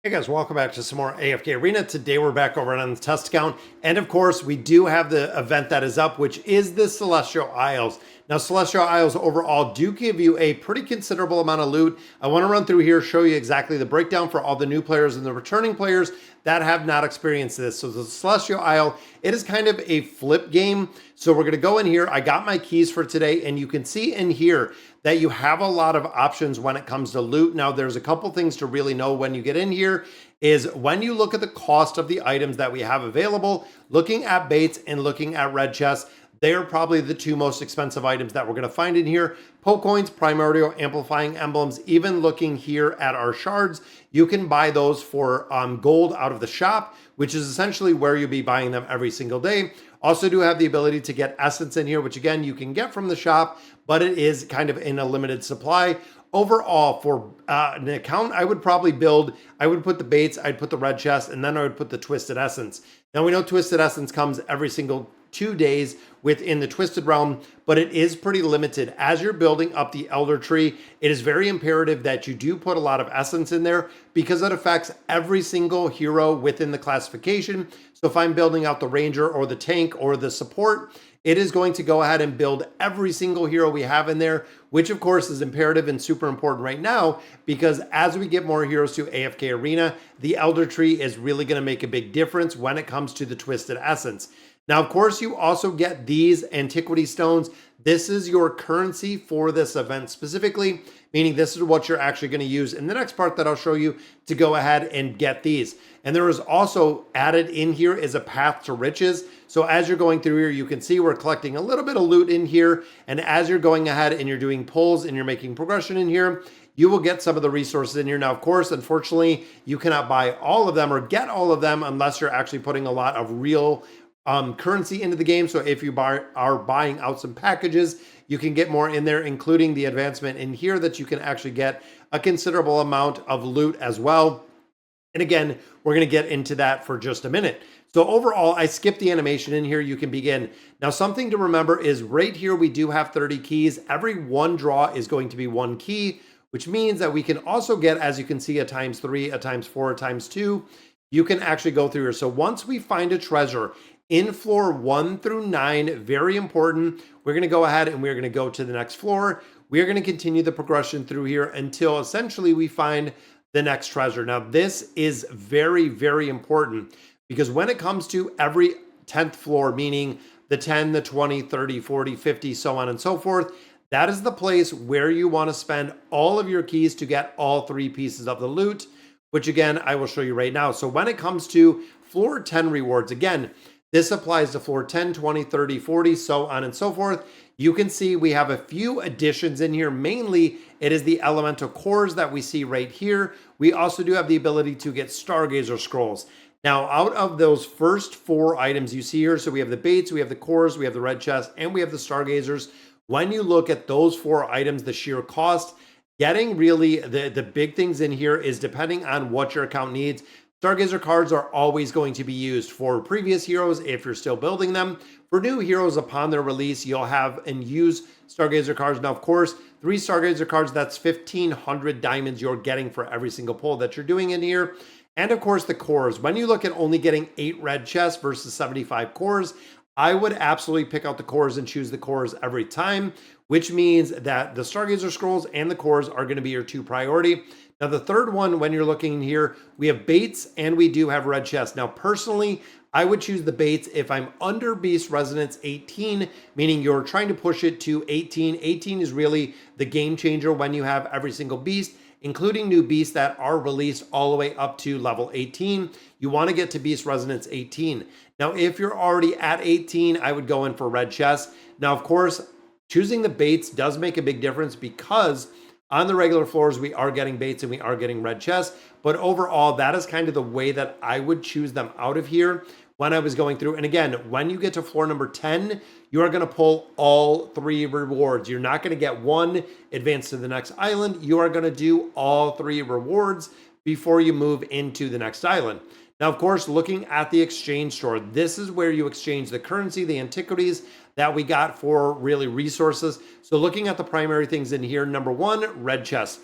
Hey guys, welcome back to some more AFK Arena. Today we're back over on the test account. And of course, we do have the event that is up, which is the Celestial Isles. Now, Celestial Isles overall do give you a pretty considerable amount of loot. I want to run through here, show you exactly the breakdown for all the new players and the returning players that have not experienced this. So the Celestial Isle, it is kind of a flip game. So we're going to go in here. I got my keys for today, and you can see in here that you have a lot of options when it comes to loot. Now, there's a couple things to really know when you get in here is when you look at the cost of the items that we have available, looking at baits and looking at red chests, they're probably the two most expensive items that we're going to find in here. Poke coins, primordial, amplifying emblems, even looking here at our shards, you can buy those for gold out of the shop, which is essentially where you'll be buying them every single day. Also do have the ability to get essence in here, which again, you can get from the shop, but it is kind of in a limited supply. Overall, for an account, I would probably I would put the baits, I'd put the red chest, and then I would put the twisted essence. Now we know twisted essence comes every single 2 days within the twisted realm, but it is pretty limited. As you're building up the elder tree, it is very imperative that you do put a lot of essence in there because it affects every single hero within the classification. So if I'm building out the ranger or the tank or the support, it is going to go ahead and build every single hero we have in there, which of course is imperative and super important right now, because as we get more heroes to AFK Arena, the elder tree is really going to make a big difference when it comes to the twisted essence. Now, of course, you also get these antiquity stones. This is your currency for this event specifically, meaning this is what you're actually going to use in the next part that I'll show you to go ahead and get these. And there is also added in here is a path to riches. So as you're going through here, you can see we're collecting a little bit of loot in here. And as you're going ahead and you're doing pulls and you're making progression in here, you will get some of the resources in here. Now, of course, unfortunately, you cannot buy all of them or get all of them unless you're actually putting a lot of real currency into the game. So if you are buying out some packages, you can get more in there, including the advancement in here that you can actually get a considerable amount of loot as well. And again, we're going to get into that for just a minute. So overall, I skipped the animation in here. You can begin. Now, something to remember is right here, we do have 30 keys. Every one draw is going to be 1 key, which means that we can also get, as you can see, a ×3, a ×4, a ×2. You can actually go through here. So once we find a treasure in floor 1 through 9, very important, we're going to go ahead and we're going to go to the next floor. We are going to continue the progression through here until essentially we find the next treasure. Now, this is very, very important because when it comes to every 10th floor, meaning the 10, the 20, 30, 40, 50, so on and so forth, that is the place where you want to spend all of your keys to get all 3 pieces of the loot, which again, I will show you right now. So when it comes to floor 10 rewards, again, this applies to floor 10, 20, 30, 40, so on and so forth. You can see we have a few additions in here. Mainly, it is the elemental cores that we see right here. We also do have the ability to get stargazer scrolls. Now, out of those first 4 items you see here, so we have the baits, we have the cores, we have the red chest, and we have the stargazers. When you look at those 4 items, the sheer cost, getting really the big things in here is depending on what your account needs. Stargazer cards are always going to be used for previous heroes if you're still building them. For new heroes upon their release, you'll have and use Stargazer cards. Now, of course, 3 Stargazer cards, that's 1,500 diamonds you're getting for every single pull that you're doing in here. And of course, the cores. When you look at only getting 8 red chests versus 75 cores, I would absolutely pick out the cores and choose the cores every time, which means that the Stargazer scrolls and the cores are going to be your 2 priority. Now, the third one, when you're looking here, we have baits and we do have red chests. Now, personally, I would choose the baits if I'm under Beast Resonance 18, meaning you're trying to push it to 18. 18 is really the game changer when you have every single beast, including new beasts that are released all the way up to level 18. You want to get to Beast Resonance 18. Now, if you're already at 18, I would go in for red chests. Now, of course, choosing the baits does make a big difference because on the regular floors, we are getting baits and we are getting red chests. But overall, that is kind of the way that I would choose them out of here when I was going through. And again, when you get to floor number 10, you are going to pull all 3 rewards. You're not going to get one, advance to the next island. You are going to do all 3 rewards before you move into the next island. Now, of course, looking at the exchange store, this is where you exchange the currency, the antiquities that we got for really resources. So looking at the primary things in here, number 1, red chest.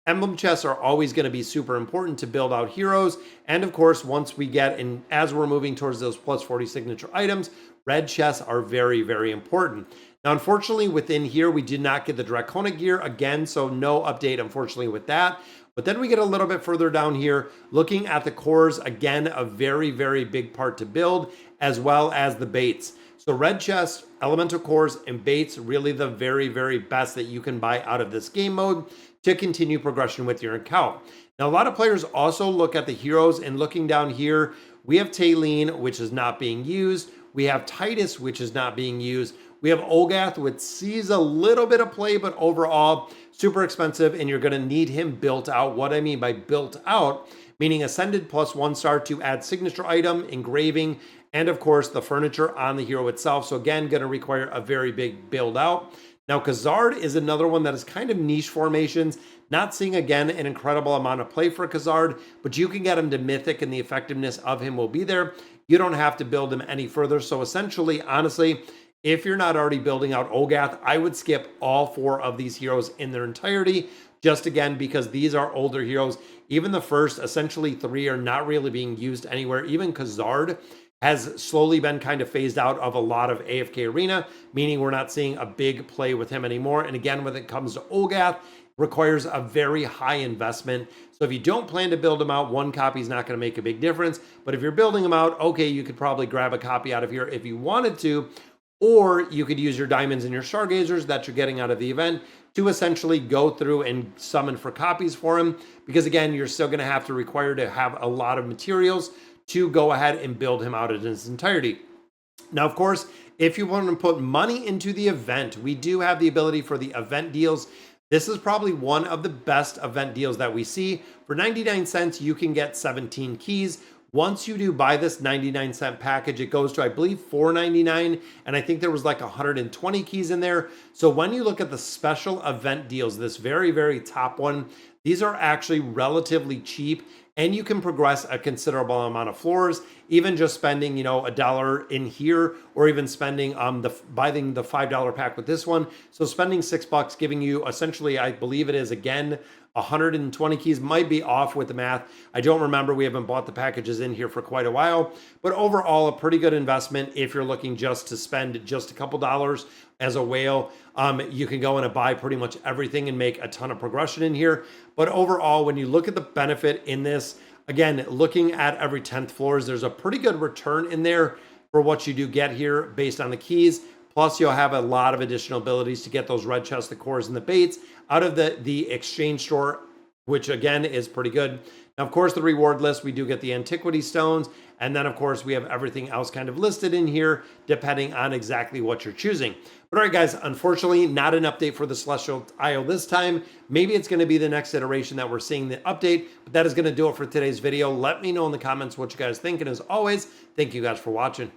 Emblem chests are always going to be super important to build out heroes. And of course, once we get in, as we're moving towards those plus 40 signature items, red chests are very, very important. Now, unfortunately, within here, we did not get the Draconic gear again, so no update, unfortunately, with that. But then we get a little bit further down here, looking at the cores, again, a very, very big part to build, as well as the baits. So red chest, elemental cores, and baits, really the very, very best that you can buy out of this game mode to continue progression with your account. Now, a lot of players also look at the heroes, and looking down here, we have Taylene, which is not being used. We have Titus, which is not being used. We have Olgath, which sees a little bit of play, but overall super expensive, and you're going to need him built out. What I mean by built out, meaning ascended plus 1 star to add signature item, engraving, and of course the furniture on the hero itself. So again, going to require a very big build out. Now, Khazard is another one that is kind of niche formations. Not seeing, again, an incredible amount of play for Khazard, but you can get him to Mythic and the effectiveness of him will be there. You don't have to build him any further. So essentially, honestly, if you're not already building out Olgath, I would skip all 4 of these heroes in their entirety, just again, because these are older heroes. Even the first, essentially 3 are not really being used anywhere. Even Khazard has slowly been kind of phased out of a lot of AFK Arena, meaning we're not seeing a big play with him anymore. And again, when it comes to Olgath, requires a very high investment. So if you don't plan to build them out, 1 copy is not going to make a big difference. But if you're building them out, okay, you could probably grab a copy out of here if you wanted to, or you could use your diamonds and your stargazers that you're getting out of the event to essentially go through and summon for copies for him. Because again, you're still going to have to require to have a lot of materials to go ahead and build him out in his entirety. Now, of course, if you want to put money into the event, we do have the ability for the event deals. This is probably one of the best event deals that we see. For 99 cents, you can get 17 keys. Once you do buy this 99-cent package, it goes to, I believe, $4.99, and I think there was like 120 keys in there. So when you look at the special event deals, this very, very top one, these are actually relatively cheap, and you can progress a considerable amount of floors, even just spending, $1 in here, or even spending buying the $5 pack with this one. So spending $6, giving you essentially, I believe it is again 120 keys, might be off with the math. I don't remember. We haven't bought the packages in here for quite a while, but overall a pretty good investment if you're looking just to spend just a couple dollars as a whale. You can go in and buy pretty much everything and make a ton of progression in here. But overall, when you look at the benefit in this, again, looking at every 10th floors, there's a pretty good return in there for what you do get here based on the keys. Plus, you'll have a lot of additional abilities to get those red chests, the cores, and the baits out of the exchange store, which again is pretty good. Now, of course, the reward list, we do get the antiquity stones. And then, of course, we have everything else kind of listed in here, depending on exactly what you're choosing. But all right, guys, unfortunately, not an update for the Celestial Isle this time. Maybe it's going to be the next iteration that we're seeing the update. But that is going to do it for today's video. Let me know in the comments what you guys think. And as always, thank you guys for watching.